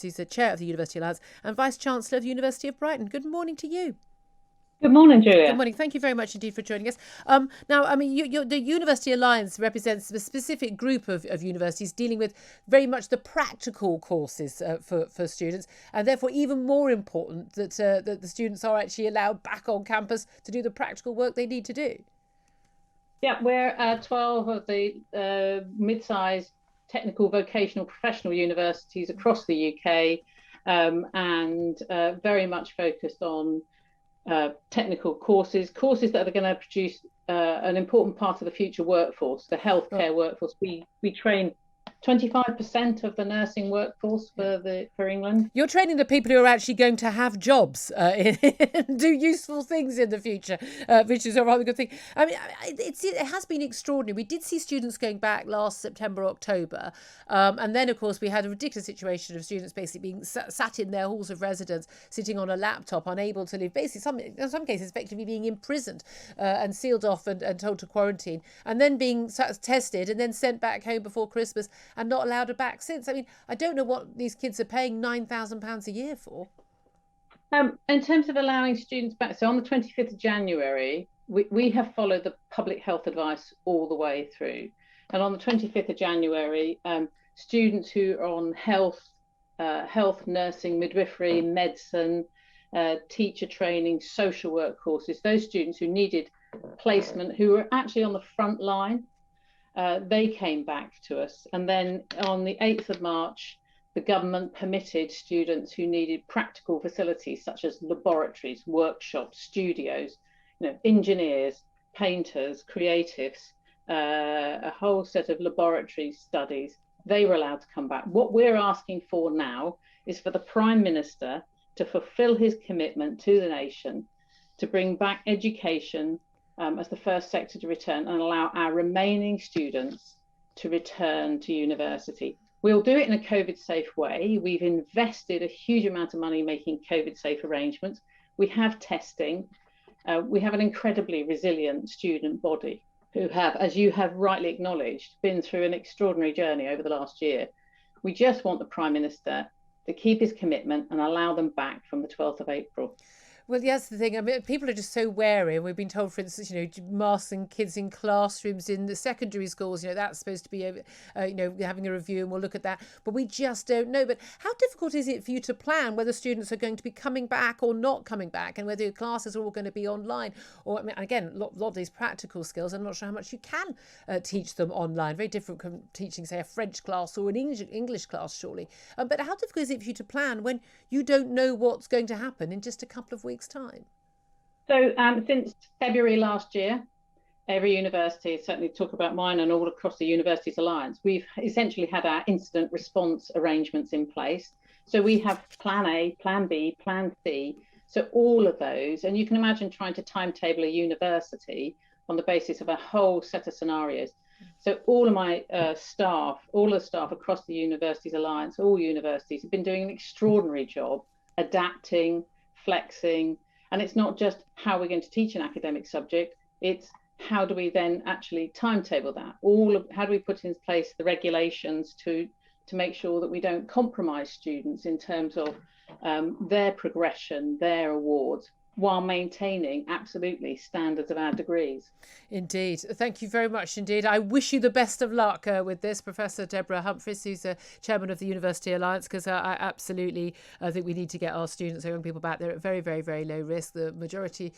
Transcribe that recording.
He's the chair of the University Alliance and Vice-Chancellor of the University of Brighton. Good morning to you. Good morning, Julia. Good morning. Thank you very much indeed for joining us. Now, I mean, the University Alliance represents a specific group of universities dealing with very much the practical courses for students, and therefore even more important that the students are actually allowed back on campus to do the practical work they need to do. Yeah, we're 12 of the mid-sized technical vocational professional universities across the UK, and very much focused on technical courses that are going to produce an important part of the future workforce, the healthcare workforce. We train 25% of the nursing workforce for England. You're training the people who are actually going to have jobs and do useful things in the future, which is a rather good thing. I mean, it has been extraordinary. We did see students going back last September, October. And then, of course, we had a ridiculous situation of students basically being sat in their halls of residence, sitting on a laptop, unable to leave, basically, in some cases, effectively being imprisoned and sealed off and told to quarantine, and then being tested and then sent back home before Christmas and not allowed back since. I mean, I don't know what these kids are paying £9,000 a year for. In terms of allowing students back, so on the 25th of January, we have followed the public health advice all the way through. And on the 25th of January, students who are on health, nursing, midwifery, medicine, teacher training, social work courses, those students who needed placement, who were actually on the front line, they came back to us. And then on the 8th of March, the government permitted students who needed practical facilities such as laboratories, workshops, studios, engineers, painters, creatives, a whole set of laboratory studies, they were allowed to come back. What we're asking for now is for the Prime Minister to fulfill his commitment to the nation, to bring back education as the first sector to return and allow our remaining students to return to university. We'll do it in a COVID-safe way. We've invested a huge amount of money making COVID-safe arrangements. We have testing. We have an incredibly resilient student body who have, as you have rightly acknowledged, been through an extraordinary journey over the last year. We just want the Prime Minister to keep his commitment and allow them back from the 12th of April. Well, that's the thing. I mean, people are just so wary. We've been told, for instance, masking kids in classrooms in the secondary schools, that's supposed to be, having a review, and we'll look at that. But we just don't know. But how difficult is it for you to plan whether students are going to be coming back or not coming back, and whether your classes are all going to be online? Or, I mean, again, a lot of these practical skills, I'm not sure how much you can teach them online. Very different from teaching, say, a French class or an English class, surely. But how difficult is it for you to plan when you don't know what's going to happen in just a couple of weeks' time? So since February last year, every university, certainly talk about mine and all across the Universities Alliance, we've essentially had our incident response arrangements in place. So we have plan A, plan B, plan C. So all of those, and you can imagine trying to timetable a university on the basis of a whole set of scenarios. So all of my staff, all the staff across the Universities Alliance, all universities have been doing an extraordinary job adapting, flexing. And it's not just how we're going to teach an academic subject, it's how do we then actually timetable that? How do we put in place the regulations to make sure that we don't compromise students in terms of their progression, their awards, while maintaining absolutely standards of our degrees. Indeed. Thank you very much indeed. I wish you the best of luck with this, Professor Debra Humphris, who's chairman of the University Alliance, because I absolutely think we need to get our students, our young people back there at very, very, very low risk. The majority